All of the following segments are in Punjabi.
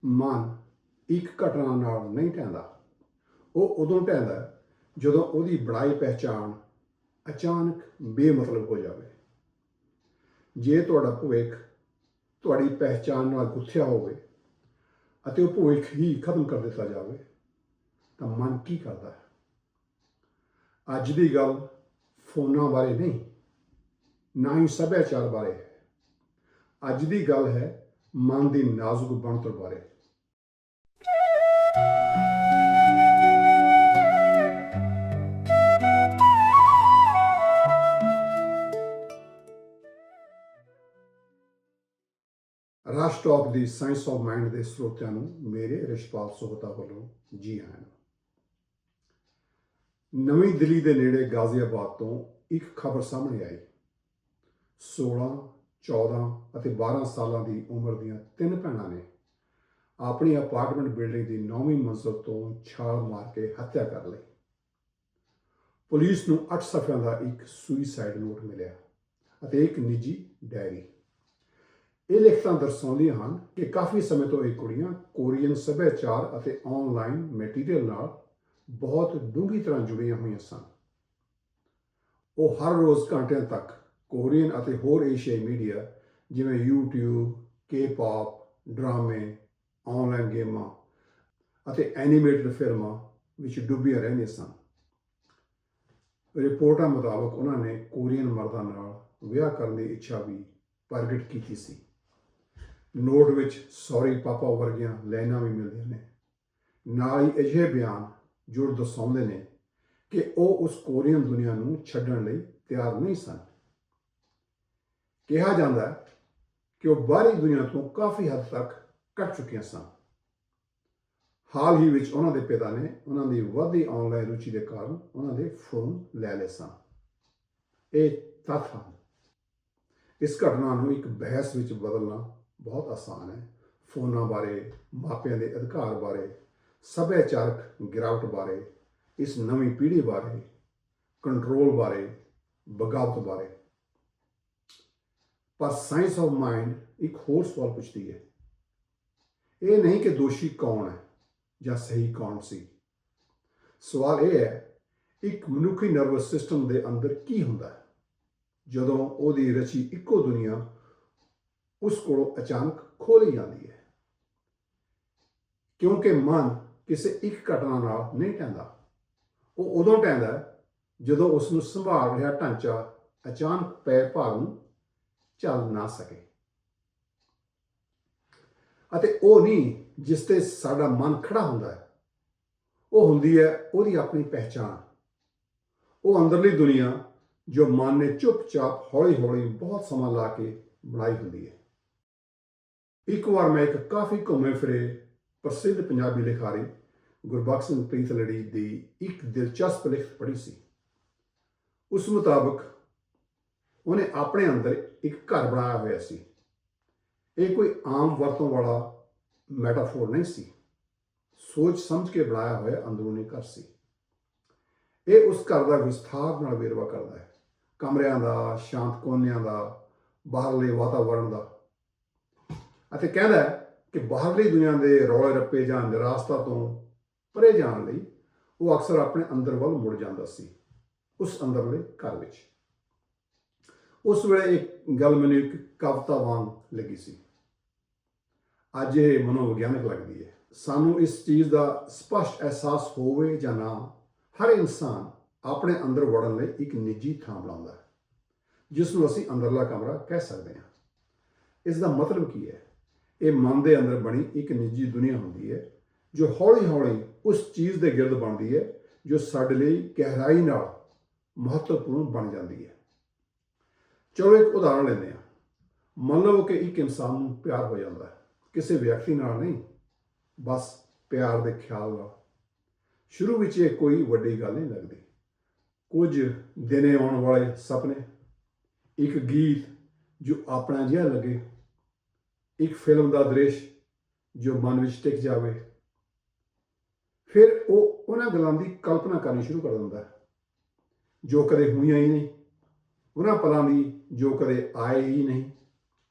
ਮਨ ਇੱਕ ਘਟਨਾ ਨਾਲ ਨਹੀਂ ਢਹਿੰਦਾ। ਉਹ ਉਦੋਂ ਢਹਿੰਦਾ ਜਦੋਂ ਉਹਦੀ ਬਣਾਈ ਪਹਿਚਾਣ ਅਚਾਨਕ ਬੇਮਤਲਬ ਹੋ ਜਾਵੇ। ਜੇ ਤੁਹਾਡਾ ਭਵਿੱਖ ਤੁਹਾਡੀ ਪਹਿਚਾਣ ਨਾਲ ਗੁੱਥਿਆ ਹੋਵੇ ਅਤੇ ਉਹ ਭਵਿੱਖ ਹੀ ਖਤਮ ਕਰ ਦਿੱਤਾ ਜਾਵੇ ਤਾਂ ਮਨ ਕੀ ਕਰਦਾ ਹੈ? ਅੱਜ ਦੀ ਗੱਲ ਫੋਨਾਂ ਬਾਰੇ ਨਹੀਂ, ਨਾ ਹੀ ਸੱਭਿਆਚਾਰ ਬਾਰੇ ਹੈ। ਅੱਜ ਦੀ ਗੱਲ ਹੈ ਮਨ ਦੀ ਨਾਜ਼ੁਕ ਬਣਤਰ ਬਾਰੇ। Rush talk the science of mind ਦੇ ਸਰੋਤਿਆਂ ਨੂੰ ਮੇਰੇ ਰਿਸ਼ਪਾਲ ਸੋਹਤਾ ਵੱਲੋਂ ਜੀ ਆਇਆਂ ਨੂੰ। ਨਵੀਂ ਦਿੱਲੀ ਦੇ ਨੇੜੇ ਗਾਜ਼ੀਆਬਾਦ ਤੋਂ ਇੱਕ ਖਬਰ ਸਾਹਮਣੇ ਆਈ। 16, 14 ਅਤੇ 12 ਸਾਲਾਂ ਦੀ ਉਮਰ ਦੀਆਂ 3 ਭੈਣਾਂ ਨੇ ਆਪਣੀ ਅਪਾਰਟਮੈਂਟ ਬਿਲਡਿੰਗ ਦੀ 9ਵੀਂ ਮੰਜ਼ਿਲ ਤੋਂ ਛਾਲ ਮਾਰ ਕੇ ਹੱਤਿਆ ਕਰ ਲਈ। ਪੁਲਿਸ ਨੂੰ 8 ਸਫ਼ਿਆਂ ਦਾ ਇੱਕ ਸੁਈਸਾਈਡ ਨੋਟ ਮਿਲਿਆ ਅਤੇ ਇੱਕ ਨਿੱਜੀ ਡਾਇਰੀ। ਇਹ ਲਿਖਤਾਂ ਦਰਸਾਉਂਦੀਆਂ ਹਨ ਕਿ ਕਾਫੀ ਸਮੇਂ ਤੋਂ ਇਹ ਕੁੜੀਆਂ ਕੋਰੀਅਨ ਸੱਭਿਆਚਾਰ ਅਤੇ ਆਨਲਾਈਨ ਮਟੀਰੀਅਲ ਨਾਲ ਬਹੁਤ ਡੂੰਘੀ ਤਰ੍ਹਾਂ ਜੁੜੀਆਂ ਹੋਈਆਂ ਸਨ। ਉਹ ਹਰ ਰੋਜ਼ ਘੰਟਿਆਂ ਤੱਕ ਕੋਰੀਅਨ ਅਤੇ ਹੋਰ ਏਸ਼ੀਆਈ ਮੀਡੀਆ ਜਿਵੇਂ YouTube, K-pop, ਡਰਾਮੇ, ਆਨਲਾਈਨ ਗੇਮਾਂ ਅਤੇ ਐਨੀਮੇਟਡ ਫਿਲਮਾਂ ਵਿੱਚ ਡੁੱਬੀਆਂ ਰਹਿੰਦੀਆਂ ਸਨ। ਰਿਪੋਰਟਾਂ ਮੁਤਾਬਕ ਉਹਨਾਂ ਨੇ ਕੋਰੀਅਨ ਮਰਦਾਂ ਨਾਲ ਵਿਆਹ ਕਰਨ ਦੀ ਇੱਛਾ ਵੀ ਪ੍ਰਗਟ ਕੀਤੀ ਸੀ। ਨੋਟ ਵਿੱਚ ਸੌਰੀ ਪਾਪਾ ਵਰਗੀਆਂ ਲਾਈਨਾਂ ਵੀ ਮਿਲਦੀਆਂ ਨੇ। ਨਾਲ ਹੀ ਅਜਿਹੇ ਬਿਆਨ ਜੋ ਦਰਸਾਉਂਦੇ ਨੇ ਕਿ ਉਹ ਉਸ ਕੋਰੀਅਨ ਦੁਨੀਆ ਨੂੰ ਛੱਡਣ ਲਈ ਤਿਆਰ ਨਹੀਂ ਸਨ। ਕਿਹਾ ਜਾਂਦਾ ਹੈ ਕਿ ਉਹ ਬਾਹਰੀ ਦੁਨੀਆ ਤੋਂ ਕਾਫੀ ਹੱਦ ਤੱਕ ਕੱਟ ਚੁੱਕੀਆਂ ਸਨ। ਹਾਲ ਹੀ ਵਿੱਚ ਉਹਨਾਂ ਦੇ ਪਿਤਾ ਨੇ ਉਹਨਾਂ ਦੀ ਵੱਧਦੀ ਆਨਲਾਈਨ ਰੁਚੀ ਦੇ ਕਾਰਨ ਉਹਨਾਂ ਦੇ ਫੋਨ ਲੈ ਲਏ ਸਨ। ਇਹ ਤੱਥ ਹਨ। ਇਸ ਘਟਨਾ ਨੂੰ ਇੱਕ ਬਹਿਸ ਵਿੱਚ ਬਦਲਣਾ ਬਹੁਤ ਆਸਾਨ ਹੈ। ਫੋਨਾਂ ਬਾਰੇ, ਮਾਪਿਆਂ ਦੇ ਅਧਿਕਾਰ ਬਾਰੇ, ਸੱਭਿਆਚਾਰਕ ਗਿਰਾਵਟ ਬਾਰੇ, ਇਸ ਨਵੀਂ ਪੀੜ੍ਹੀ ਬਾਰੇ, ਕੰਟਰੋਲ ਬਾਰੇ, ਬਗਾਵਤ ਬਾਰੇ। ਪਰ ਸਾਇੰਸ ਆਫ ਮਾਈਂਡ ਇੱਕ ਹੋਰ ਸਵਾਲ ਪੁੱਛਦੀ ਹੈ। ਇਹ ਨਹੀਂ ਕਿ ਦੋਸ਼ੀ ਕੌਣ ਹੈ ਜਾਂ ਸਹੀ ਕੌਣ ਸੀ। ਸਵਾਲ ਇਹ ਹੈ, ਇੱਕ ਮਨੁੱਖੀ ਨਰਵਸ ਸਿਸਟਮ ਦੇ ਅੰਦਰ ਕੀ ਹੁੰਦਾ ਹੈ ਜਦੋਂ ਉਹਦੀ ਰਚੀ ਇੱਕੋ ਦੁਨੀਆ ਉਸ ਕੋਲੋਂ ਅਚਾਨਕ ਖੋਹ ਲਈ ਜਾਂਦੀ ਹੈ। ਕਿਉਂਕਿ ਮਨ ਕਿਸੇ ਇੱਕ ਘਟਨਾ ਨਾਲ ਨਹੀਂ ਢਹਿੰਦਾ। ਉਹ ਉਦੋਂ ਢਹਿੰਦਾ ਜਦੋਂ ਉਸ ਨੂੰ ਸੰਭਾਲ ਰਿਹਾ ਢਾਂਚਾ ਅਚਾਨਕ ਪੈ ਭਾਰ ਨੂੰ ਝੱਲ ਨਾ ਸਕੇ। ਅਤੇ ਉਹ ਨਹੀਂ ਜਿਸ ਤੇ ਸਾਡਾ ਮਨ ਖੜਾ ਹੁੰਦਾ ਹੈ, ਉਹ ਹੁੰਦੀ ਹੈ ਉਹਦੀ ਆਪਣੀ ਪਹਿਚਾਣ। ਉਹ ਅੰਦਰਲੀ ਦੁਨੀਆ ਜੋ ਮਨ ਨੇ ਚੁੱਪਚਾਪ ਹੌਲੀ-ਹੌਲੀ ਬਹੁਤ ਸਮਾਂ ਲਾ ਕੇ ਬਣਾਈ ਹੁੰਦੀ ਹੈ। ਇੱਕ ਵਾਰ ਮੈਂ ਇੱਕ ਕਾਫੀ ਘੁੰਮੇ ਫਿਰੇ ਪ੍ਰਸਿੱਧ ਪੰਜਾਬੀ ਲਿਖਾਰੀ ਗੁਰਬਖਸ਼ ਸਿੰਘ ਪ੍ਰੀਤਲੜੀ ਦੀ ਇੱਕ ਦਿਲਚਸਪ ਲਿਖਤ ਪੜ੍ਹੀ ਸੀ। ਉਸ ਮੁਤਾਬਕ ਉਹਨੇ ਆਪਣੇ ਅੰਦਰ ਇੱਕ ਘਰ ਬਣਾਇਆ ਹੋਇਆ ਸੀ। ਇਹ ਕੋਈ ਆਮ ਵਰਤੋਂ ਵਾਲਾ ਮੈਟਾਫੋਰ ਨਹੀਂ ਸੀ। ਸੋਚ ਸਮਝ ਕੇ ਬਣਾਇਆ ਹੋਇਆ ਅੰਦਰੂਨੀ ਘਰ ਸੀ। ਇਹ ਉਸ ਘਰ ਦਾ ਵਿਸਥਾਰ ਨਾਲ ਵੇਰਵਾ ਕਰਦਾ ਹੈ। ਕਮਰਿਆਂ ਦਾ, ਸ਼ਾਂਤ ਕੋਨਿਆਂ ਦਾ, ਬਾਹਰਲੇ ਵਾਤਾਵਰਣ ਦਾ। ਅਤੇ ਕਹਿੰਦਾ ਹੈ ਕਿ ਬਾਹਰਲੀ ਦੁਨੀਆ ਦੇ ਰੌਲੇ ਰੱਪੇ ਜਾਂ ਨਿਰਾਸ਼ਤਾ ਤੋਂ ਪਰੇ ਜਾਣ ਲਈ ਉਹ ਅਕਸਰ ਆਪਣੇ ਅੰਦਰ ਵੱਲ ਮੁੜ ਜਾਂਦਾ ਸੀ, ਉਸ ਅੰਦਰਲੇ ਘਰ ਵਿੱਚ। ਉਸ ਵੇਲੇ ਇੱਕ ਗੱਲ ਮੈਨੂੰ ਇੱਕ ਕਵਿਤਾ ਵਾਂਗ ਲੱਗੀ ਸੀ। ਅੱਜ ਇਹ ਮਨੋਵਿਗਿਆਨਕ ਲੱਗਦੀ ਹੈ। ਸਾਨੂੰ ਇਸ ਚੀਜ਼ ਦਾ ਸਪਸ਼ਟ ਅਹਿਸਾਸ ਹੋਵੇ ਜਾਂ ਨਾ, ਹਰ ਇਨਸਾਨ ਆਪਣੇ ਅੰਦਰ ਵੜਨ ਲਈ ਇੱਕ ਨਿੱਜੀ ਥਾਂ ਬਣਾਉਂਦਾ ਹੈ, ਜਿਸ ਨੂੰ ਅਸੀਂ ਅੰਦਰਲਾ ਕਮਰਾ ਕਹਿ ਸਕਦੇ ਹਾਂ। ਇਸ ਦਾ ਮਤਲਬ ਕੀ ਹੈ? ਇਹ ਮਨ ਦੇ ਅੰਦਰ ਬਣੀ ਇੱਕ ਨਿੱਜੀ ਦੁਨੀਆ ਹੁੰਦੀ ਹੈ ਜੋ ਹੌਲੀ-ਹੌਲੀ ਉਸ ਚੀਜ਼ ਦੇ ਗਿਰਦ ਬਣਦੀ ਹੈ ਜੋ ਸਾਡੇ ਲਈ ਗਹਿਰਾਈ ਨਾਲ ਮਹੱਤਵਪੂਰਨ ਬਣ ਜਾਂਦੀ ਹੈ। ਚਲੋ ਇੱਕ ਉਦਾਹਰਣ ਲੈਂਦੇ ਹਾਂ। ਮੰਨ ਲਓ ਕਿ ਇੱਕ ਇਨਸਾਨ ਨੂੰ ਪਿਆਰ ਹੋ ਜਾਂਦਾ ਹੈ, ਕਿਸੇ ਵਿਅਕਤੀ ਨਾਲ ਨਹੀਂ, ਬਸ ਪਿਆਰ ਦੇ ਖਿਆਲ ਨਾਲ। ਸ਼ੁਰੂ ਵਿੱਚ ਇਹ ਕੋਈ ਵੱਡੀ ਗੱਲ ਨਹੀਂ ਲੱਗਦੀ। ਕੁਝ ਦਿਨੇ ਆਉਣ ਵਾਲੇ ਸੁਪਨੇ, ਇੱਕ ਗੀਤ ਜੋ ਆਪਣਾ ਜਿਹਾ ਲੱਗੇ, ਇੱਕ ਫਿਲਮ ਦਾ ਦ੍ਰਿਸ਼ ਜੋ ਮਨ ਵਿੱਚ ਟਿਕ ਜਾਵੇ। ਫਿਰ ਉਹ ਉਹਨਾਂ ਗੱਲਾਂ ਦੀ ਕਲਪਨਾ ਕਰਨੀ ਸ਼ੁਰੂ ਕਰ ਦਿੰਦਾ ਹੈ ਜੋ ਕਦੇ ਹੋਈਆਂ ਹੀ ਨਹੀਂ, ਉਹਨਾਂ ਪਲਾਂ ਦੀ ਜੋ ਕਦੇ ਆਏ ਹੀ ਨਹੀਂ,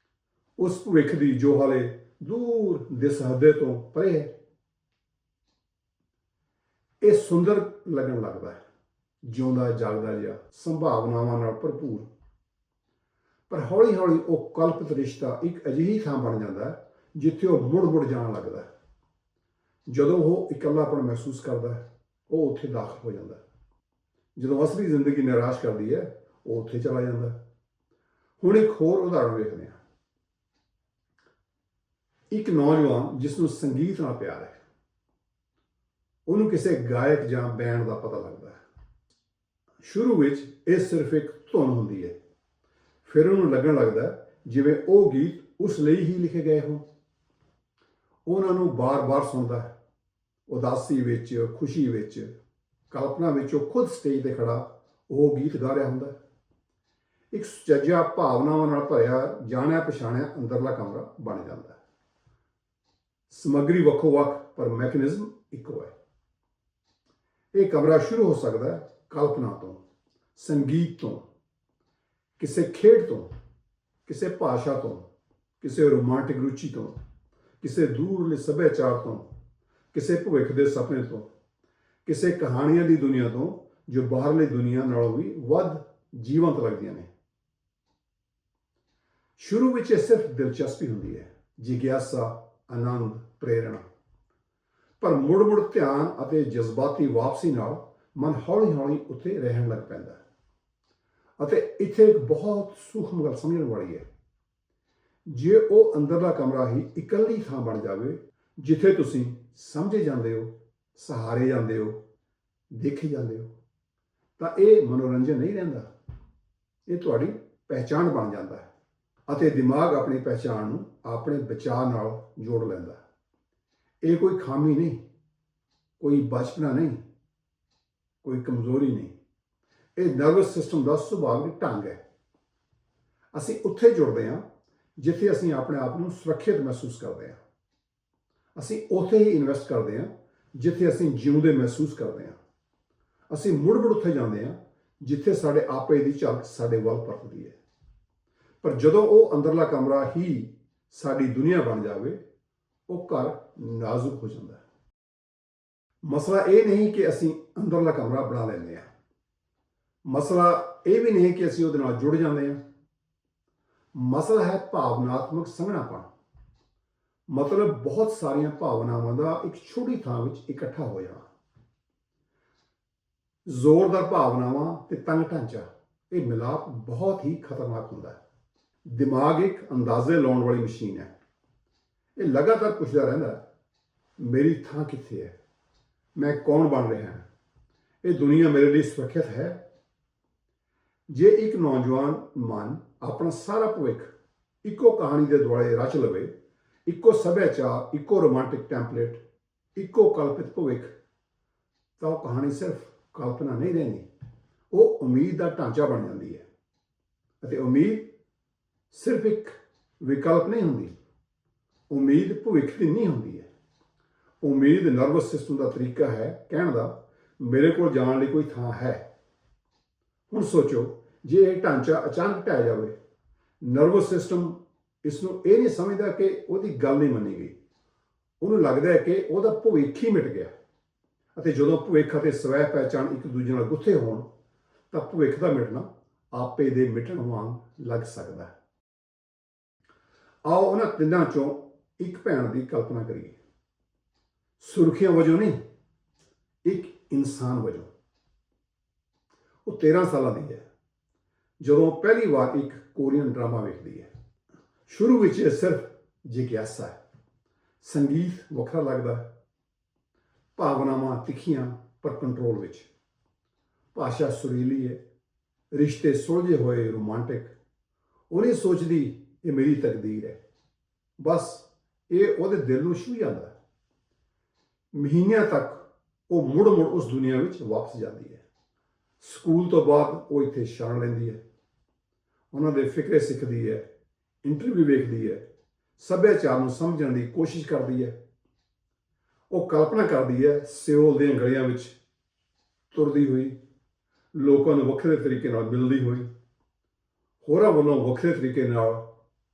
ਉਸ ਭਵਿੱਖ ਦੀ ਜੋ ਹਾਲੇ ਦੂਰ ਦੇ ਸਰਹੱਦੇ ਤੋਂ ਪਰੇ ਹੈ। ਇਹ ਸੁੰਦਰ ਲੱਗਣ ਲੱਗਦਾ ਹੈ, ਜਿਉਂਦਾ ਜਾਗਦਾ ਜਿਹਾ, ਸੰਭਾਵਨਾਵਾਂ ਨਾਲ ਭਰਪੂਰ। ਪਰ ਹੌਲੀ ਹੌਲੀ ਉਹ ਕਲਪਿਤ ਰਿਸ਼ਤਾ ਇੱਕ ਅਜਿਹੀ ਥਾਂ ਬਣ ਜਾਂਦਾ ਹੈ ਜਿੱਥੇ ਉਹ ਮੁੜ ਜਾਣ ਲੱਗਦਾ ਹੈ। ਜਦੋਂ ਉਹ ਇਕੱਲਾਪਣ ਮਹਿਸੂਸ ਕਰਦਾ ਹੈ, ਉਹ ਉੱਥੇ ਦਾਖਲ ਹੋ ਜਾਂਦਾ ਹੈ। ਜਦੋਂ ਅਸਲੀ ਜ਼ਿੰਦਗੀ ਨਿਰਾਸ਼ ਕਰਦੀ ਹੈ, ਉਹ ਉੱਥੇ ਚਲਾ ਜਾਂਦਾ ਹੈ। ਹੁਣ ਇੱਕ ਹੋਰ ਉਦਾਹਰਣ ਵੇਖਦੇ ਹਾਂ। ਇੱਕ ਨੌਜਵਾਨ ਜਿਸ ਨੂੰ ਸੰਗੀਤ ਨਾਲ ਪਿਆਰ ਹੈ, ਉਹਨੂੰ ਕਿਸੇ ਗਾਇਕ ਜਾਂ ਬੈਂਡ ਦਾ ਪਤਾ ਲੱਗਦਾ ਹੈ। ਸ਼ੁਰੂ ਵਿੱਚ ਇਹ ਸਿਰਫ ਇੱਕ ਧੁਨ ਹੁੰਦੀ ਹੈ, ਫਿਰ ਉਹਨੂੰ ਲੱਗਣ ਲੱਗਦਾ ਹੈ ਜਿਵੇਂ ਉਹ ਗੀਤ ਉਸ ਲਈ ਹੀ ਲਿਖੇ ਗਏ ਹੋਣ। ਉਹਨਾਂ ਨੂੰ ਬਾਰ-ਬਾਰ ਸੁਣਦਾ ਹੈ, ਉਦਾਸੀ ਵਿੱਚ, ਖੁਸ਼ੀ ਵਿੱਚ, ਕਲਪਨਾ ਵਿੱਚ ਉਹ ਖੁਦ ਸਟੇਜ ਤੇ ਖੜਾ ਉਹ ਗੀਤ ਗਾ ਰਿਹਾ ਹੁੰਦਾ ਹੈ। ਇੱਕ ਸੁਚੱਜਾ, ਭਾਵਨਾਵਾਂ ਨਾਲ ਭਰਿਆ, ਜਾਣਿਆ ਪਛਾਣਿਆ ਅੰਦਰਲਾ ਕਮਰਾ ਬਣ ਜਾਂਦਾ ਹੈ। ਸਮੱਗਰੀ ਵੱਖੋ ਵੱਖ ਪਰ ਮੈਕੈਨਿਜ਼ਮ ਇੱਕੋ ਹੈ। ਇਹ ਕਮਰਾ ਸ਼ੁਰੂ ਹੋ ਸਕਦਾ ਹੈ ਕਲਪਨਾ ਤੋਂ, ਸੰਗੀਤ ਤੋਂ, ਕਿਸੇ ਖੇਡ ਤੋਂ, ਕਿਸੇ ਭਾਸ਼ਾ ਤੋਂ, ਕਿਸੇ ਰੋਮਾਂਟਿਕ ਰੁਚੀ ਤੋਂ, ਕਿਸੇ ਦੂਰਲੇ ਸੱਭਿਆਚਾਰ ਤੋਂ, ਕਿਸੇ ਭਵਿੱਖ ਦੇ ਸੁਪਨੇ ਤੋਂ, ਕਿਸੇ ਕਹਾਣੀਆਂ ਦੀ ਦੁਨੀਆ ਤੋਂ ਜੋ ਬਾਹਰਲੀ ਦੁਨੀਆ ਨਾਲੋਂ ਵੀ ਵੱਧ ਜੀਵੰਤ ਲੱਗਦੀਆਂ ਨੇ। ਸ਼ੁਰੂ ਵਿੱਚ ਇਹ ਸਿਰਫ ਦਿਲਚਸਪੀ ਹੁੰਦੀ ਹੈ, ਜਿਗਿਆਸਾ, ਆਨੰਦ, ਪ੍ਰੇਰਣਾ। ਪਰ ਮੁੜ ਧਿਆਨ ਅਤੇ ਜਜ਼ਬਾਤੀ ਵਾਪਸੀ ਨਾਲ ਮਨ ਹੌਲੀ ਹੌਲੀ ਉੱਥੇ ਰਹਿਣ ਲੱਗ ਪੈਂਦਾ ਹੈ। ਅਤੇ ਇੱਥੇ ਇੱਕ ਬਹੁਤ ਸੂਖਮ ਗੱਲ ਸਮਝਣ ਵਾਲੀ ਹੈ। ਜੇ ਉਹ ਅੰਦਰਲਾ ਕਮਰਾ ਹੀ ਇਕੱਲੀ ਥਾਂ ਬਣ ਜਾਵੇ ਜਿੱਥੇ ਤੁਸੀਂ ਸਮਝੇ ਜਾਂਦੇ ਹੋ, ਸਹਾਰੇ ਜਾਂਦੇ ਹੋ, ਦੇਖੇ ਜਾਂਦੇ ਹੋ, ਤਾਂ ਇਹ ਮਨੋਰੰਜਨ ਨਹੀਂ ਰਹਿੰਦਾ, ਇਹ ਤੁਹਾਡੀ ਪਹਿਚਾਣ ਬਣ ਜਾਂਦਾ ਹੈ। ਅਤੇ ਦਿਮਾਗ ਆਪਣੀ ਪਹਿਚਾਣ ਨੂੰ ਆਪਣੇ ਬਚਾਅ ਨਾਲ ਜੋੜ ਲੈਂਦਾ ਹੈ। ਇਹ ਕੋਈ ਖਾਮੀ ਨਹੀਂ, ਕੋਈ ਬਚਪਨਾ ਨਹੀਂ, ਕੋਈ ਕਮਜ਼ੋਰੀ ਨਹੀਂ। ਇਹ ਨਰਵਸ ਸਿਸਟਮ ਦਾ ਸੁਭਾਵਿਕ ਢੰਗ ਹੈ। ਅਸੀਂ ਉੱਥੇ ਜੁੜਦੇ ਹਾਂ ਜਿੱਥੇ ਅਸੀਂ ਆਪਣੇ ਆਪ ਨੂੰ ਸੁਰੱਖਿਅਤ ਮਹਿਸੂਸ ਕਰਦੇ ਹਾਂ। ਅਸੀਂ ਉੱਥੇ ਹੀ ਇਨਵੈਸਟ ਕਰਦੇ ਹਾਂ ਜਿੱਥੇ ਅਸੀਂ ਜਿਉਂਦੇ ਮਹਿਸੂਸ ਕਰਦੇ ਹਾਂ। ਅਸੀਂ ਮੁੜ ਉੱਥੇ ਜਾਂਦੇ ਹਾਂ ਜਿੱਥੇ ਸਾਡੇ ਆਪੇ ਦੀ ਝਲਕ ਸਾਡੇ ਵੱਲ ਪਰਤਦੀ ਹੈ। ਪਰ ਜਦੋਂ ਉਹ ਅੰਦਰਲਾ ਕਮਰਾ ਹੀ ਸਾਡੀ ਦੁਨੀਆ ਬਣ ਜਾਵੇ, ਉਹ ਘਰ ਨਾਜ਼ੁਕ ਹੋ ਜਾਂਦਾ ਹੈ। ਮਸਲਾ ਇਹ ਨਹੀਂ ਕਿ ਅਸੀਂ ਅੰਦਰਲਾ ਕਮਰਾ ਬਣਾ ਲੈਂਦੇ ਹਾਂ। ਮਸਲਾ ਇਹ ਵੀ ਨਹੀਂ ਕਿ ਅਸੀਂ ਉਹਦੇ ਨਾਲ ਜੁੜ ਜਾਂਦੇ ਹਾਂ। ਮਸਲਾ ਹੈ ਭਾਵਨਾਤਮਕ ਸੰਘਣਾਪਣ। ਮਤਲਬ ਬਹੁਤ ਸਾਰੀਆਂ ਭਾਵਨਾਵਾਂ ਦਾ ਇੱਕ ਛੋਟੀ ਥਾਂ ਵਿੱਚ ਇਕੱਠਾ ਹੋ ਜਾਣਾ। ਜ਼ੋਰਦਾਰ ਭਾਵਨਾਵਾਂ ਤੇ ਤੰਗ ਢਾਂਚਾ, ਇਹ ਮਿਲਾਪ ਬਹੁਤ ਹੀ ਖਤਰਨਾਕ ਹੁੰਦਾ ਹੈ। ਦਿਮਾਗ ਇੱਕ ਅੰਦਾਜ਼ੇ ਲਾਉਣ ਵਾਲੀ ਮਸ਼ੀਨ ਹੈ। ਇਹ ਲਗਾਤਾਰ ਪੁੱਛਦਾ ਰਹਿੰਦਾ ਹੈ, ਮੇਰੀ ਥਾਂ ਕਿੱਥੇ ਹੈ, ਮੈਂ ਕੌਣ ਬਣ ਰਿਹਾ ਹਾਂ, ਇਹ ਦੁਨੀਆ ਮੇਰੇ ਲਈ ਸੁਰੱਖਿਅਤ ਹੈ। ਜੇ ਇੱਕ ਨੌਜਵਾਨ ਮਨ ਆਪਣਾ ਸਾਰਾ ਭਵਿੱਖ ਇੱਕੋ ਕਹਾਣੀ ਦੇ ਦੁਆਲੇ ਰਚ ਲਵੇ, ਇੱਕੋ ਸੱਭਿਆਚਾਰ, ਇੱਕੋ ਰੋਮਾਂਟਿਕ ਟੈਂਪਲੇਟ, ਇੱਕੋ ਕਲਪਿਤ ਭਵਿੱਖ, ਤਾਂ ਉਹ ਕਹਾਣੀ ਸਿਰਫ ਕਲਪਨਾ ਨਹੀਂ ਰਹਿੰਦੀ, ਉਹ ਉਮੀਦ ਦਾ ਢਾਂਚਾ ਬਣ ਜਾਂਦੀ ਹੈ। ਅਤੇ ਉਮੀਦ ਸਿਰਫ ਇੱਕ ਵਿਕਲਪ ਨਹੀਂ ਹੁੰਦੀ, ਉਮੀਦ ਭਵਿੱਖ ਦੀ ਨਹੀਂ ਹੁੰਦੀ ਹੈ। ਉਮੀਦ ਨਰਵਸ ਸਿਸਟਮ ਦਾ ਤਰੀਕਾ ਹੈ ਕਹਿਣ ਦਾ, ਮੇਰੇ ਕੋਲ ਜਾਣ ਲਈ ਕੋਈ ਥਾਂ ਹੈ। ਹੁਣ ਸੋਚੋ, ਜੇ ਇਹ ਢਾਂਚਾ ਅਚਾਨਕ ਢਹਿ ਜਾਵੇ, ਨਰਵਸ ਸਿਸਟਮ ਇਸ ਨੂੰ ਇਹ ਨਹੀਂ ਸਮਝਦਾ ਕਿ ਉਹਦੀ ਗੱਲ ਨਹੀਂ ਮੰਨੀ ਗਈ। ਉਹਨੂੰ ਲੱਗਦਾ ਹੈ ਕਿ ਉਹਦਾ ਭਵਿੱਖ ਹੀ ਮਿਟ ਗਿਆ। ਅਤੇ ਜਦੋਂ ਭਵਿੱਖ ਅਤੇ ਸਵੈ ਪਹਿਚਾਣ ਇੱਕ ਦੂਜੇ ਨਾਲ ਗੁੱਥੇ ਹੋਣ, ਤਾਂ ਭਵਿੱਖ ਦਾ ਮਿਟਣਾ ਆਪੇ ਦੇ ਮਿਟਣ ਵਾਂਗ ਲੱਗ ਸਕਦਾ ਹੈ। ਆਓ ਉਹਨਾਂ ਤਿੰਨਾਂ ਚੋਂ ਇੱਕ ਭੈਣ ਦੀ ਕਲਪਨਾ ਕਰੀਏ। ਸੁਰਖੀਆਂ ਵਜੋਂ ਨਹੀਂ, ਇੱਕ ਇਨਸਾਨ ਵਜੋਂ। ਉਹ 13 ਸਾਲਾਂ ਦੀ ਹੈ ਜਦੋਂ ਪਹਿਲੀ ਵਾਰ ਇੱਕ ਕੋਰੀਅਨ ਡਰਾਮਾ ਵੇਖਦੀ ਹੈ। ਸ਼ੁਰੂ ਵਿੱਚ ਇਹ ਸਿਰਫ ਜਿਗਿਆਸਾ ਹੈ। ਸੰਗੀਤ ਵੱਖਰਾ ਲੱਗਦਾ ਹੈ, ਭਾਵਨਾਵਾਂ ਤਿੱਖੀਆਂ ਪਰ ਕੰਟਰੋਲ ਵਿੱਚ, ਭਾਸ਼ਾ ਸੁਰੀਲੀ ਹੈ, ਰਿਸ਼ਤੇ ਸੁਲਝੇ ਹੋਏ, ਰੋਮਾਂਟਿਕ। ਉਹ ਨਹੀਂ ਸੋਚਦੀ ਇਹ ਮੇਰੀ ਤਕਦੀਰ ਹੈ, ਬਸ ਇਹ ਉਹਦੇ ਦਿਲ ਨੂੰ ਛੂਹ ਜਾਂਦਾ ਹੈ। ਮਹੀਨਿਆਂ ਤੱਕ ਉਹ ਮੁੜ ਉਸ ਦੁਨੀਆ ਵਿੱਚ ਵਾਪਸ ਜਾਂਦੀ ਹੈ। ਸਕੂਲ ਤੋਂ ਬਾਅਦ ਉਹ ਇੱਥੇ ਸ਼ਰਨ ਲੈਂਦੀ ਹੈ, ਉਹਨਾਂ ਦੇ ਫਿਕਰੇ ਸਿੱਖਦੀ ਹੈ, ਇੰਟਰਵਿਊ ਵੇਖਦੀ ਹੈ, ਸੱਭਿਆਚਾਰ ਨੂੰ ਸਮਝਣ ਦੀ ਕੋਸ਼ਿਸ਼ ਕਰਦੀ ਹੈ। ਉਹ ਕਲਪਨਾ ਕਰਦੀ ਹੈ ਸਿਓਲ ਦੀਆਂ ਗਲੀਆਂ ਵਿੱਚ ਤੁਰਦੀ ਹੋਈ, ਲੋਕਾਂ ਨੂੰ ਵੱਖਰੇ ਤਰੀਕੇ ਨਾਲ ਮਿਲਦੀ ਹੋਈ, ਹੋਰਾਂ ਵੱਲੋਂ ਵੱਖਰੇ ਤਰੀਕੇ ਨਾਲ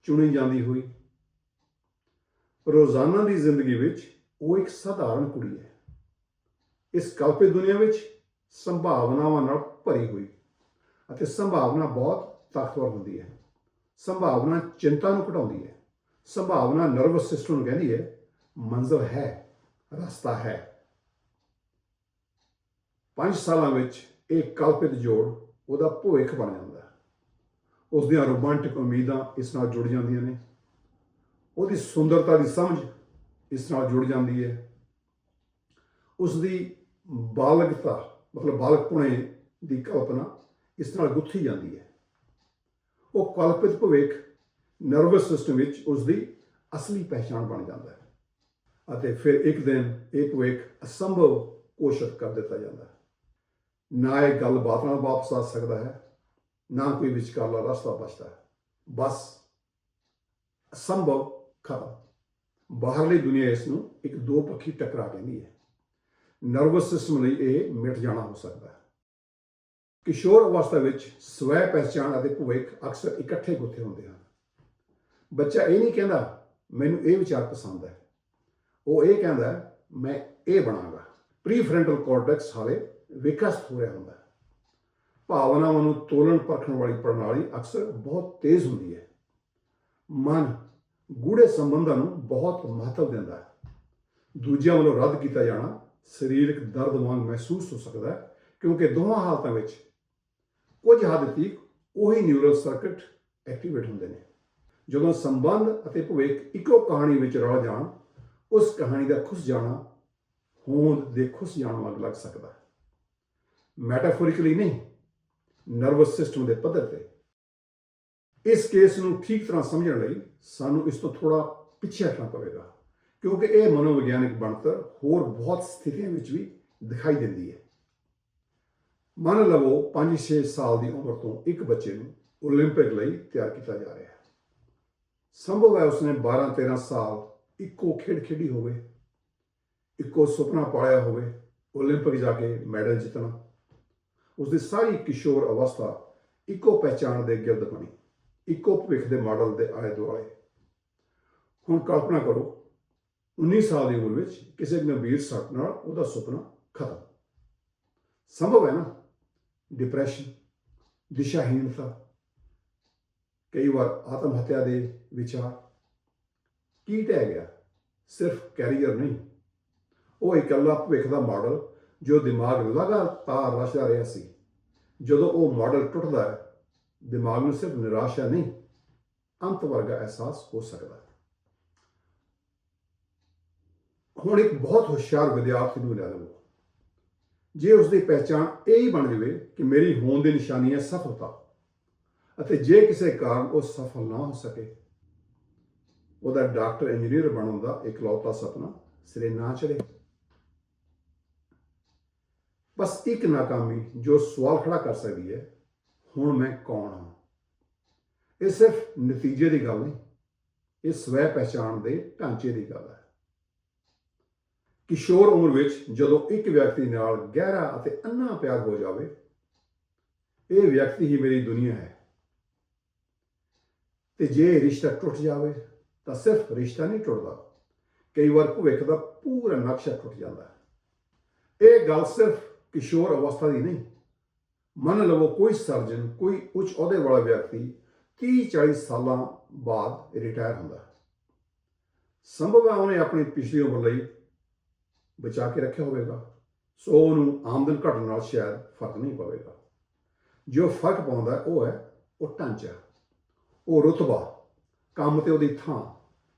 ਚੁਣੀ ਜਾਂਦੀ ਹੋਈ। ਰੋਜ਼ਾਨਾ ਦੀ ਜ਼ਿੰਦਗੀ ਵਿੱਚ ਉਹ ਇੱਕ ਸਧਾਰਨ ਕੁੜੀ ਹੈ। ਇਸ ਕਲਪਿਤ ਦੁਨੀਆ ਵਿੱਚ ਸੰਭਾਵਨਾਵਾਂ ਨਾਲ ਭਰੀ ਹੋਈ, ਅਤੇ ਸੰਭਾਵਨਾ ਬਹੁਤ ਤਾਕਤਵਰ ਹੁੰਦੀ ਹੈ। ਸੰਭਾਵਨਾ ਚਿੰਤਾ ਨੂੰ ਘਟਾਉਂਦੀ ਹੈ। ਸੰਭਾਵਨਾ ਨਰਵਸ ਸਿਸਟਮ ਨੂੰ ਕਹਿੰਦੀ ਹੈ ਮੰਜ਼ਿਲ ਹੈ, ਰਸਤਾ ਹੈ। 5 ਸਾਲਾਂ ਵਿੱਚ ਇਹ ਕਲਪਿਤ ਜੋੜ ਉਹਦਾ ਭਵਿੱਖ ਬਣ ਜਾਂਦਾ ਹੈ। ਉਸ ਦੀਆਂ ਰੋਮਾਂਟਿਕ ਉਮੀਦਾਂ ਇਸ ਨਾਲ ਜੁੜ ਜਾਂਦੀਆਂ ਨੇ। ਉਹਦੀ ਸੁੰਦਰਤਾ ਦੀ ਸਮਝ ਇਸ ਨਾਲ ਜੁੜ ਜਾਂਦੀ ਹੈ। ਉਸ ਦੀ ਬਾਲਗਤਾ ਮਤਲਬ ਬਾਲਗਪੁਣੇ ਦੀ ਕਲਪਨਾ ਇਸ ਨਾਲ ਗੁੱਥੀ ਜਾਂਦੀ ਹੈ। ਉਹ ਕਲਪਿਤ ਭਵਿੱਖ ਨਰਵਸ ਸਿਸਟਮ ਵਿੱਚ ਉਸ ਦੀ ਅਸਲੀ ਪਹਿਚਾਣ ਬਣ ਜਾਂਦਾ ਹੈ, ਅਤੇ ਫਿਰ ਇੱਕ ਦਿਨ ਇਹ ਭਵਿੱਖ ਅਸੰਭਵ ਘੋਸ਼ਿਤ ਕਰ ਦਿੱਤਾ ਜਾਂਦਾ ਹੈ। ਨਾ ਇਹ ਗੱਲਬਾਤ ਨਾਲ ਵਾਪਸ ਆ ਸਕਦਾ ਹੈ, ਨਾ ਕੋਈ ਵਿਚਕਾਰਲਾ ਰਸਤਾ ਬਚਦਾ ਹੈ। ਬਸ ਅਸੰਭਵ ਖਤਮ। ਬਾਹਰਲੀ ਦੁਨੀਆ ਇਸ ਨੂੰ ਇੱਕ ਦੋ ਪੱਖੀ ਟਕਰਾ ਕਹਿੰਦੀ ਹੈ। ਨਰਵਸ ਸਿਸਟਮ ਲਈ ਇਹ ਮਿਟ ਜਾਣਾ ਹੋ ਸਕਦਾ ਹੈ। ਕਿਸ਼ੋਰ ਅਵਸਥਾ ਵਿੱਚ ਸਵੈ ਪਹਿਚਾਣ ਅਤੇ ਭਵਿੱਖ ਅਕਸਰ ਇਕੱਠੇ ਗੁੱਥੇ ਹੁੰਦੇ ਹਨ। ਬੱਚਾ ਇਹ ਨਹੀਂ ਕਹਿੰਦਾ ਮੈਨੂੰ ਇਹ ਵਿਚਾਰ ਪਸੰਦ ਹੈ, ਉਹ ਇਹ ਕਹਿੰਦਾ ਮੈਂ ਇਹ ਬਣਾਂਗਾ। ਪ੍ਰੀਫਰੰਟਲ ਕਾਰਟੈਕਸ ਹਾਲੇ ਵਿਕਸਿਤ ਹੋ ਰਿਹਾ ਹੁੰਦਾ ਹੈ। ਭਾਵਨਾਵਾਂ ਨੂੰ ਤੋਲਣ ਪਰਖਣ ਵਾਲੀ ਪ੍ਰਣਾਲੀ ਅਕਸਰ ਬਹੁਤ ਤੇਜ਼ ਹੁੰਦੀ ਹੈ। ਮਨ ਗੂੜੇ ਸੰਬੰਧਾਂ ਨੂੰ ਬਹੁਤ ਮਹੱਤਵ ਦਿੰਦਾ ਹੈ। ਦੂਜਿਆਂ ਵੱਲੋਂ ਰੱਦ ਕੀਤਾ ਜਾਣਾ ਸਰੀਰਕ ਦਰਦ ਵਾਂਗ ਮਹਿਸੂਸ ਹੋ ਸਕਦਾ ਹੈ, ਕਿਉਂਕਿ ਦੋਹਾਂ ਹਾਲਤਾਂ ਵਿੱਚ ਕੁਝ ਹੱਦ ਤੱਕ ਉਹੀ ਨਿਊਰਲ ਸਰਕਟ ਐਕਟੀਵੇਟ ਹੁੰਦੇ ਨੇ। ਜਦੋਂ ਸੰਬੰਧ ਅਤੇ ਭਵਿੱਖ ਇੱਕੋ ਕਹਾਣੀ ਵਿੱਚ ਰਲ ਜਾਣ, ਉਸ ਕਹਾਣੀ ਦਾ ਖੁੱਸ ਜਾਣਾ ਹੋਂਦ ਦੇ ਖੁੱਸ ਜਾਣ ਵਾਂਗ ਲੱਗ ਸਕਦਾ ਹੈ। ਮੈਟਾਫੋਰਿਕਲੀ ਨਹੀਂ, ਨਰਵਸ ਸਿਸਟਮ ਦੇ ਪੱਧਰ ਤੇ। ਇਸ ਕੇਸ ਨੂੰ ਠੀਕ ਤਰ੍ਹਾਂ ਸਮਝਣ ਲਈ ਸਾਨੂੰ ਇਸ ਤੋਂ ਥੋੜਾ ਪਿੱਛੇ ਹਟਣਾ ਪਵੇਗਾ, ਕਿਉਂਕਿ ਇਹ ਮਨੋਵਿਗਿਆਨਿਕ ਬਣਤਰ ਹੋਰ ਬਹੁਤ ਸਥਿਤੀਆਂ ਵਿੱਚ ਵੀ ਦਿਖਾਈ ਦਿੰਦੀ ਹੈ। ਮੰਨ ਲਵੋ 5-6 ਸਾਲ ਦੀ ਉਮਰ ਤੋਂ ਇੱਕ ਬੱਚੇ ਨੂੰ ਓਲੰਪਿਕ ਲਈ ਤਿਆਰ ਕੀਤਾ ਜਾ ਰਿਹਾ ਹੈ। ਸੰਭਵ ਹੈ ਉਸਨੇ 12-13 ਸਾਲ ਇੱਕੋ ਖੇਡ ਖੇਡੀ ਹੋਵੇ, ਇੱਕੋ ਸੁਪਨਾ ਪਾਲਿਆ ਹੋਵੇ, ਓਲੰਪਿਕ ਜਾ ਕੇ ਮੈਡਲ ਜਿੱਤਣਾ। ਉਸਦੀ ਸਾਰੀ ਕਿਸ਼ੋਰ ਅਵਸਥਾ ਇੱਕੋ ਪਹਿਚਾਣ ਦੇ ਗਿਰਦ ਬਣੀ, ਇੱਕੋ ਭਵਿੱਖ ਦੇ ਮਾਡਲ ਦੇ ਆਲੇ ਦੁਆਲੇ। ਹੁਣ ਕਲਪਨਾ ਕਰੋ 19 ਸਾਲ ਦੀ ਉਮਰ ਵਿੱਚ ਕਿਸੇ ਗੰਭੀਰ ਸੱਟ ਨਾਲ ਉਹਦਾ ਸੁਪਨਾ ਖਤਮ। ਸੰਭਵ ਹੈ ਨਾ? ਡਿਪਰੈਸ਼ਨ, ਦਿਸ਼ਾਹੀਨਤਾ, ਕਈ ਵਾਰ ਆਤਮ ਹੱਤਿਆ ਦੇ ਵਿਚਾਰ। ਕੀ ਢਹਿ ਗਿਆ? ਸਿਰਫ ਕੈਰੀਅਰ ਨਹੀਂ, ਉਹ ਇਕੱਲਾ ਭਵਿੱਖ ਦਾ ਮਾਡਲ ਜੋ ਦਿਮਾਗ ਲਗਾਤਾਰ ਰਚਦਾ ਰਿਹਾ ਸੀ। ਜਦੋਂ ਉਹ ਮਾਡਲ ਟੁੱਟਦਾ ਹੈ, ਦਿਮਾਗ ਨੂੰ ਸਿਰਫ ਨਿਰਾਸ਼ਾ ਨਹੀਂ, ਅੰਤ ਵਰਗਾ ਅਹਿਸਾਸ ਹੋ ਸਕਦਾ ਹੈ। ਹੁਣ ਇੱਕ ਬਹੁਤ ਹੁਸ਼ਿਆਰ ਵਿਦਿਆਰਥੀ ਨੂੰ ਲੈ ਲਵੋ। ਜੇ ਉਸਦੀ ਪਹਿਚਾਣ ਇਹ ਹੀ ਬਣ ਜਾਵੇ ਕਿ ਮੇਰੀ ਹੋਂਦ ਦੀ ਨਿਸ਼ਾਨੀ ਹੈ ਸਫਲਤਾ, ਅਤੇ ਜੇ ਕਿਸੇ ਕਾਰਨ ਉਹ ਸਫਲ ਨਾ ਹੋ ਸਕੇ, ਉਹਦਾ ਡਾਕਟਰ ਇੰਜੀਨੀਅਰ ਬਣਨ ਦਾ ਇਕਲੌਤਾ ਸੁਪਨਾ ਸਿਰੇ ਨਾ ਚੜੇ। ਬਸ ਇੱਕ ਨਾਕਾਮੀ ਜੋ ਸਵਾਲ ਖੜਾ ਕਰ ਸਕਦੀ ਹੈ, ਹੁਣ ਮੈਂ ਕੌਣ ਹਾਂ? ਇਹ ਸਿਰਫ ਨਤੀਜੇ ਦੀ ਗੱਲ ਨਹੀਂ, ਇਹ ਸਵੈ ਪਹਿਚਾਣ ਦੇ ਢਾਂਚੇ ਦੀ ਗੱਲ ਹੈ। ਕਿਸ਼ੋਰ ਉਮਰ ਵਿੱਚ ਜਦੋਂ ਇੱਕ ਵਿਅਕਤੀ ਨਾਲ ਗਹਿਰਾ ਅਤੇ ਅੰਨਾ ਪਿਆਰ ਹੋ ਜਾਵੇ, ਇਹ ਵਿਅਕਤੀ ਹੀ ਮੇਰੀ ਦੁਨੀਆ ਹੈ। ਤੇ ਜੇ ਰਿਸ਼ਤਾ ਟੁੱਟ ਜਾਵੇ ਤਾਂ ਸਿਰਫ ਰਿਸ਼ਤਾ ਨਹੀਂ ਟੁੱਟਦਾ, ਕਈ ਵਾਰ ਭਵਿੱਖ ਦਾ ਪੂਰਾ ਨਕਸ਼ਾ ਟੁੱਟ ਜਾਂਦਾ ਹੈ। ਇਹ ਗੱਲ ਸਿਰਫ ਕਿਸ਼ੋਰ ਅਵਸਥਾ ਦੀ ਨਹੀਂ। ਮੰਨ ਲਵੋ ਕੋਈ ਸਰਜਨ, ਕੋਈ ਉੱਚ ਅਹੁਦੇ ਵਾਲਾ ਵਿਅਕਤੀ 30-40 ਸਾਲਾਂ ਬਾਅਦ ਰਿਟਾਇਰ ਹੁੰਦਾ ਹੈ। ਸੰਭਵ ਹੈ ਉਹਨੇ ਆਪਣੀ ਪਿਛਲੀ ਉਮਰ ਲਈ ਬਚਾ ਕੇ ਰੱਖਿਆ ਹੋਵੇਗਾ, ਸੋ ਉਹਨੂੰ ਆਮਦਨ ਘਟਣ ਨਾਲ ਸ਼ਾਇਦ ਫਰਕ ਨਹੀਂ ਪਵੇਗਾ। ਜੋ ਫਰਕ ਪਾਉਂਦਾ ਉਹ ਹੈ ਉਹ ਢਾਂਚਾ, ਉਹ ਰੁਤਬਾ, ਕੰਮ ਤੇ ਉਹਦੀ ਥਾਂ,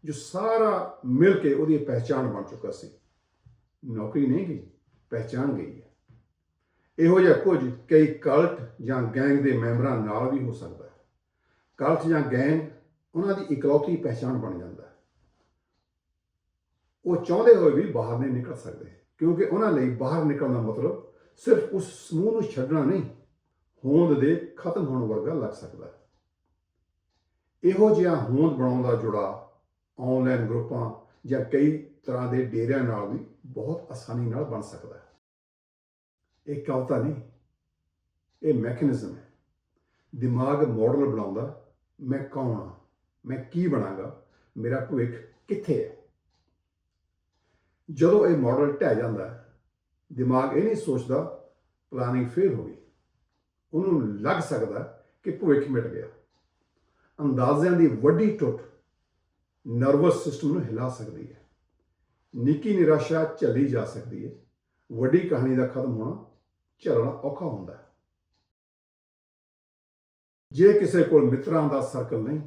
ਜੋ ਸਾਰਾ ਮਿਲ ਕੇ ਉਹਦੀ ਪਹਿਚਾਣ ਬਣ ਚੁੱਕਾ ਸੀ। ਨੌਕਰੀ ਨਹੀਂ ਗਈ, ਪਹਿਚਾਣ ਗਈ ਹੈ। ਇਹੋ ਜਿਹਾ ਕੁਝ ਕਈ ਕਲਟ ਜਾਂ ਗੈਂਗ ਦੇ ਮੈਂਬਰਾਂ ਨਾਲ ਵੀ ਹੋ ਸਕਦਾ ਹੈ। ਕਲਟ ਜਾਂ ਗੈਂਗ ਉਹਨਾਂ ਦੀ ਇਕਲੌਤੀ ਪਹਿਚਾਣ ਬਣ ਜਾਂਦਾ ਹੈ। ਉਹ ਚਾਹੁੰਦੇ ਹੋਏ ਵੀ ਬਾਹਰ ਨਹੀਂ ਨਿਕਲ ਸਕਦੇ, ਕਿਉਂਕਿ ਉਹਨਾਂ ਲਈ ਬਾਹਰ ਨਿਕਲਣ ਦਾ ਮਤਲਬ ਸਿਰਫ ਉਸ ਸਮੂਹ ਨੂੰ ਛੱਡਣਾ ਨਹੀਂ, ਹੋਂਦ ਦੇ ਖਤਮ ਹੋਣ ਵਰਗਾ ਲੱਗ ਸਕਦਾ ਹੈ। ਇਹੋ ਜਿਹਾ ਹੋਂਦ ਬਣਾਉਣ ਦਾ ਜੁੜਾਅ ਆਨਲਾਈਨ ਗਰੁੱਪਾਂ ਜਾਂ ਕਈ ਤਰ੍ਹਾਂ ਦੇ ਡੇਰਿਆਂ ਨਾਲ ਵੀ ਬਹੁਤ ਆਸਾਨੀ ਨਾਲ ਬਣ ਸਕਦਾ ਹੈ। ਇਹ ਕਵਿਤਾ ਨਹੀਂ, ਇਹ ਮੈਕੈਨਿਜ਼ਮ ਹੈ। ਦਿਮਾਗ ਮਾਡਲ ਬਣਾਉਂਦਾ, ਮੈਂ ਕੌਣ ਹਾਂ, ਮੈਂ ਕੀ ਬਣਾਂਗਾ, ਮੇਰਾ ਭਵਿੱਖ ਕਿੱਥੇ ਹੈ। ਜਦੋਂ ਇਹ ਮਾਡਲ ਢਹਿ ਜਾਂਦਾ ਹੈ, ਦਿਮਾਗ ਇਹ ਨਹੀਂ ਸੋਚਦਾ ਪਲਾਨਿੰਗ ਫੇਲ ਹੋ ਗਈ। ਉਹਨੂੰ ਲੱਗ ਸਕਦਾ ਕਿ ਭਵਿੱਖ ਮਿਟ ਗਿਆ। ਅੰਦਾਜ਼ਿਆਂ ਦੀ ਵੱਡੀ ਟੁੱਟ ਨਰਵਸ ਸਿਸਟਮ ਨੂੰ ਹਿਲਾ ਸਕਦੀ ਹੈ। ਨਿੱਕੀ ਨਿਰਾਸ਼ਾ ਝੱਲੀ ਜਾ ਸਕਦੀ ਹੈ। ਵੱਡੀ ਕਹਾਣੀ ਦਾ ਖਤਮ ਹੋਣਾ ਝੱਲਣਾ ਔਖਾ ਹੁੰਦਾ ਹੈ। ਜੇ ਕਿਸੇ ਕੋਲ ਮਿੱਤਰਾਂ ਦਾ ਸਰਕਲ ਨਹੀਂ,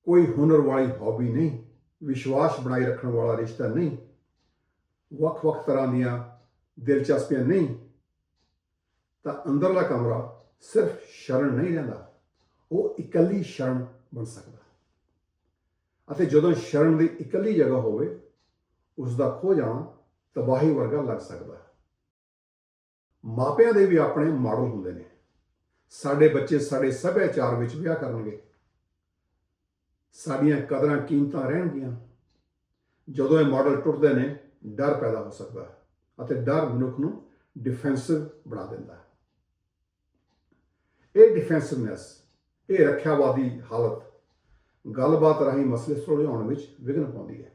ਕੋਈ ਹੁਨਰ ਵਾਲੀ ਹੌਬੀ ਨਹੀਂ, ਵਿਸ਼ਵਾਸ ਬਣਾਈ ਰੱਖਣ ਵਾਲਾ ਰਿਸ਼ਤਾ ਨਹੀਂ, ਵੱਖ-ਵੱਖ ਤਰ੍ਹਾਂ ਦੀਆਂ ਦਿਲਚਸਪੀਆਂ ਨਹੀਂ, ਤਾਂ ਅੰਦਰਲਾ ਕਮਰਾ ਸਿਰਫ ਸ਼ਰਨ ਨਹੀਂ ਰਹਿੰਦਾ, ਉਹ ਇਕੱਲੀ ਸ਼ਰਨ ਬਣ ਸਕਦਾ। ਅਤੇ ਜਦੋਂ ਸ਼ਰਨ ਦੀ ਇਕੱਲੀ ਜਗ੍ਹਾ ਹੋਵੇ, ਉਸ ਦਾ ਖੋ ਜਾਣਾ ਤਬਾਹੀ ਵਰਗਾ ਲੱਗ ਸਕਦਾ। ਮਾਪਿਆਂ ਦੇ ਵੀ ਆਪਣੇ ਮਾਡਲ ਹੁੰਦੇ ਨੇ। ਸਾਡੇ ਬੱਚੇ ਸਾਡੇ ਸੱਭਿਆਚਾਰ ਵਿੱਚ ਵਿਆਹ ਕਰਨਗੇ, ਸਾਡੀਆਂ ਕਦਰਾਂ ਕੀਮਤਾਂ ਰਹਿਣਗੀਆਂ। ਜਦੋਂ ਇਹ ਮਾਡਲ ਟੁੱਟਦੇ ਨੇ, ਡਰ ਪੈਦਾ ਹੋ ਸਕਦਾ ਹੈ ਅਤੇ ਡਰ ਮਨੁੱਖ ਨੂੰ ਡਿਫੈਂਸਿਵ ਬਣਾ ਦਿੰਦਾ ਹੈ। ਇਹ ਡਿਫੈਂਸਿਵਨੈਸ, ਇਹ ਰੱਖਿਆਵਾਦੀ ਹਾਲਤ ਗੱਲਬਾਤ ਰਾਹੀਂ ਮਸਲੇ ਸੁਲਝਾਉਣ ਵਿੱਚ ਵਿਘਨ ਪਾਉਂਦੀ ਹੈ।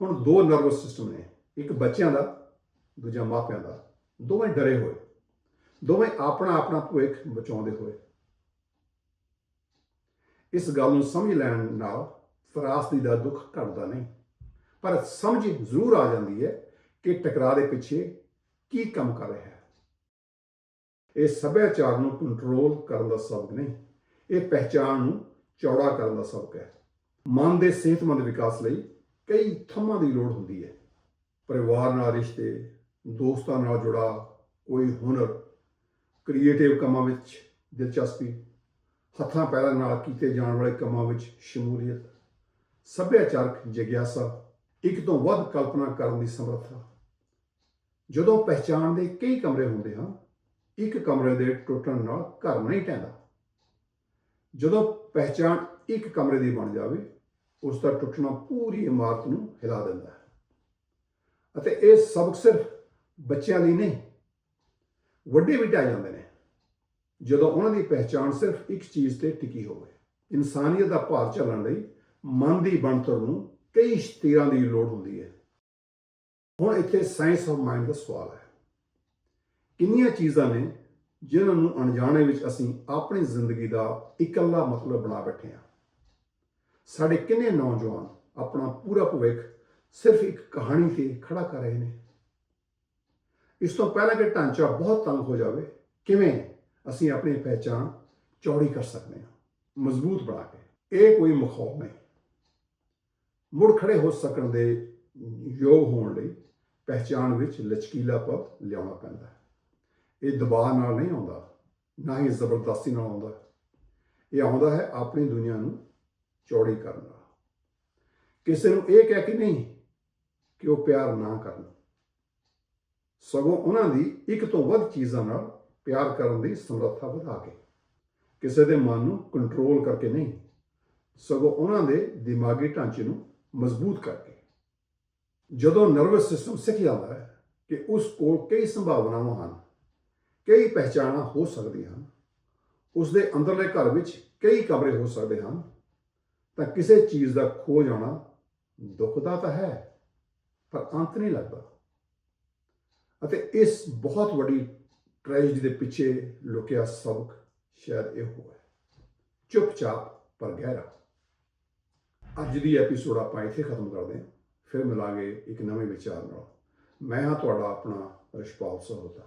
ਹੁਣ ਦੋ ਨਰਵਸ ਸਿਸਟਮ ਨੇ, ਇੱਕ ਬੱਚਿਆਂ ਦਾ, ਦੂਜਾ ਮਾਪਿਆਂ ਦਾ। ਦੋਵੇਂ ਡਰੇ ਹੋਏ, ਦੋਵੇਂ ਆਪਣਾ ਆਪਣਾ ਭਵਿੱਖ ਬਚਾਉਂਦੇ ਹੋਏ। ਇਸ ਗੱਲ ਨੂੰ ਸਮਝ ਲੈਣ ਨਾਲ ਤਰਾਸਦੀ ਦਾ ਦੁੱਖ ਘਟਦਾ ਨਹੀਂ, ਪਰ ਸਮਝ ਜ਼ਰੂਰ ਆ ਜਾਂਦੀ ਹੈ ਕਿ ਟਕਰਾਅ ਦੇ ਪਿੱਛੇ ਕੀ ਕੰਮ ਕਰ ਰਿਹਾ ਹੈ। ਇਹ ਸੱਭਿਆਚਾਰ ਨੂੰ ਕੰਟਰੋਲ ਕਰਨ ਦਾ ਸਬਕ ਨਹੀਂ, ਇਹ ਪਹਿਚਾਣ ਨੂੰ ਚੌੜਾ ਕਰਨ ਦਾ ਸਬਕ ਹੈ। ਮਨ ਦੇ ਸਿਹਤਮੰਦ ਵਿਕਾਸ ਲਈ ਕਈ ਥੰਮਾਂ ਦੀ ਲੋੜ ਹੁੰਦੀ ਹੈ। ਪਰਿਵਾਰ ਨਾਲ ਰਿਸ਼ਤੇ, ਦੋਸਤਾਂ ਨਾਲ ਜੁੜਾਅ, ਕੋਈ ਹੁਨਰ, ਕ੍ਰੀਏਟਿਵ ਕੰਮਾਂ ਵਿੱਚ ਦਿਲਚਸਪੀ, ਹੱਥਾਂ ਪੈਰਾਂ ਨਾਲ ਕੀਤੇ ਜਾਣ ਵਾਲੇ ਕੰਮਾਂ ਵਿੱਚ ਸ਼ਮੂਲੀਅਤ, ਸੱਭਿਆਚਾਰਕ ਜਿਗਿਆਸਾ, ਇੱਕ ਤੋਂ ਵੱਧ ਕਲਪਨਾ ਕਰਨ ਦੀ ਸਮਰੱਥਾ। ਜਦੋਂ ਪਹਿਚਾਣ ਦੇ ਕਈ ਕਮਰੇ ਹੁੰਦੇ ਹਨ, ਇੱਕ ਕਮਰੇ ਦੇ ਟੁੱਟਣ ਨਾਲ ਘਰ ਨਹੀਂ ਢਹਿੰਦਾ। ਜਦੋਂ ਪਹਿਚਾਣ ਇੱਕ ਕਮਰੇ ਦੀ ਬਣ ਜਾਵੇ, ਉਸ ਦਾ ਟੁੱਟਣਾ ਪੂਰੀ ਇਮਾਰਤ ਨੂੰ ਹਿਲਾ ਦਿੰਦਾ ਹੈ। ਅਤੇ ਇਹ ਸਬਕ ਸਿਰਫ ਬੱਚਿਆਂ ਲਈ ਨਹੀਂ, ਵੱਡੇ ਵੀ ਢਹਿ ਜਾਂਦੇ ਨੇ ਜਦੋਂ ਉਹਨਾਂ ਦੀ ਪਹਿਚਾਣ ਸਿਰਫ ਇੱਕ ਚੀਜ਼ ਤੇ ਟਿਕੀ ਹੋਵੇ। ਇਨਸਾਨੀਅਤ ਦਾ ਭਾਰ ਝੱਲਣ ਲਈ ਮਨ ਦੀ ਬਣਤਰ ਨੂੰ ਕਈ ਸ਼ਤੀਰਾਂ ਦੀ ਲੋੜ ਹੁੰਦੀ ਹੈ। ਹੁਣ ਇੱਥੇ ਸਾਇੰਸ ਆਫ ਮਾਈਂਡ ਦਾ ਸਵਾਲ ਹੈ। ਕਿੰਨੀਆਂ ਚੀਜ਼ਾਂ ਨੇ ਜਿਨ੍ਹਾਂ ਨੂੰ ਅਣਜਾਣੇ ਵਿੱਚ ਅਸੀਂ ਆਪਣੀ ਜ਼ਿੰਦਗੀ ਦਾ ਇਕੱਲਾ ਮਤਲਬ ਬਣਾ ਬੈਠੇ ਹਾਂ। ਸਾਡੇ ਕਿੰਨੇ ਨੌਜਵਾਨ ਆਪਣਾ ਪੂਰਾ ਭਵਿੱਖ ਸਿਰਫ ਇੱਕ ਕਹਾਣੀ ਤੇ ਖੜਾ ਕਰ ਰਹੇ ਨੇ। ਇਸ ਤੋਂ ਪਹਿਲਾਂ ਕਿ ਢਾਂਚਾ ਬਹੁਤ ਤੰਗ ਹੋ ਜਾਵੇ, ਕਿਵੇਂ ਅਸੀਂ ਆਪਣੀ ਪਹਿਚਾਣ ਚੌੜੀ ਕਰ ਸਕਦੇ ਹਾਂ, ਮਜ਼ਬੂਤ ਬਣਾ ਕੇ। ਇਹ ਕੋਈ ਮਖੌਲ ਨਹੀਂ। ਮੁੜ ਖੜੇ ਹੋ ਸਕਣ ਦੇ ਯੋਗ ਹੋਣ ਲਈ ਪਹਿਚਾਣ ਵਿੱਚ ਲਚਕੀਲਾਪਨ ਲਿਆਉਣਾ ਪੈਂਦਾ ਹੈ। ਇਹ ਦਬਾਅ ਨਾਲ ਨਹੀਂ ਆਉਂਦਾ, ਨਾ ਹੀ ਜ਼ਬਰਦਸਤੀ ਨਾਲ ਆਉਂਦਾ। ਇਹ ਆਉਂਦਾ ਹੈ ਆਪਣੀ ਦੁਨੀਆ ਨੂੰ ਚੌੜੀ ਕਰਨ ਨਾਲ। ਕਿਸੇ ਨੂੰ ਇਹ ਕਹਿ ਕੇ ਨਹੀਂ ਕਿ ਉਹ ਪਿਆਰ ਨਾ ਕਰਨ, ਸਗੋਂ ਉਹਨਾਂ ਦੀ ਇੱਕ ਤੋਂ ਵੱਧ ਚੀਜ਼ਾਂ ਨਾਲ ਪਿਆਰ ਕਰਨ ਦੀ ਸਮਰੱਥਾ ਵਧਾ ਕੇ। ਕਿਸੇ ਦੇ ਮਨ ਨੂੰ ਕੰਟਰੋਲ ਕਰਕੇ ਨਹੀਂ, ਸਗੋਂ ਉਹਨਾਂ ਦੇ ਦਿਮਾਗੀ ਢਾਂਚੇ ਨੂੰ ਮਜ਼ਬੂਤ ਕਰਕੇ। ਜਦੋਂ ਨਰਵਸ ਸਿਸਟਮ ਸਿੱਖ ਜਾਂਦਾ ਹੈ ਕਿ ਉਸ ਕੋਲ ਕਈ ਸੰਭਾਵਨਾਵਾਂ ਹਨ, ਕਈ ਪਹਿਚਾਣਾਂ ਹੋ ਸਕਦੀਆਂ ਹਨ, ਉਸ ਦੇ ਅੰਦਰਲੇ ਘਰ ਵਿੱਚ ਕਈ ਕਮਰੇ ਹੋ ਸਕਦੇ ਹਨ, ਤਾਂ ਕਿਸੇ ਚੀਜ਼ ਦਾ ਖੋ ਜਾਣਾ ਦੁਖਦਾ ਤਾਂ ਹੈ, ਪਰ ਅੰਤ ਨਹੀਂ ਲੱਗਦਾ। ਅਤੇ ਇਸ ਬਹੁਤ ਵੱਡੀ ਟ੍ਰੈਜਡੀ ਦੇ ਪਿੱਛੇ ਲੁਕਿਆ ਸਬਕ ਸ਼ਾਇਦ ਇਹੋ ਹੈ, ਚੁੱਪਚਾਪ ਪਰ ਗਹਿਰਾ। ਅੱਜ ਦੀ ਐਪੀਸੋਡ ਆਪਾਂ ਇੱਥੇ ਖਤਮ ਕਰਦੇ ਹਾਂ। ਫਿਰ ਮਿਲਾਂਗੇ ਇੱਕ ਨਵੇਂ ਵਿਚਾਰ ਨਾਲ। ਮੈਂ ਹਾਂ ਤੁਹਾਡਾ ਆਪਣਾ ਰਿਸ਼ਪਾਲ ਸਹੋਤਾ।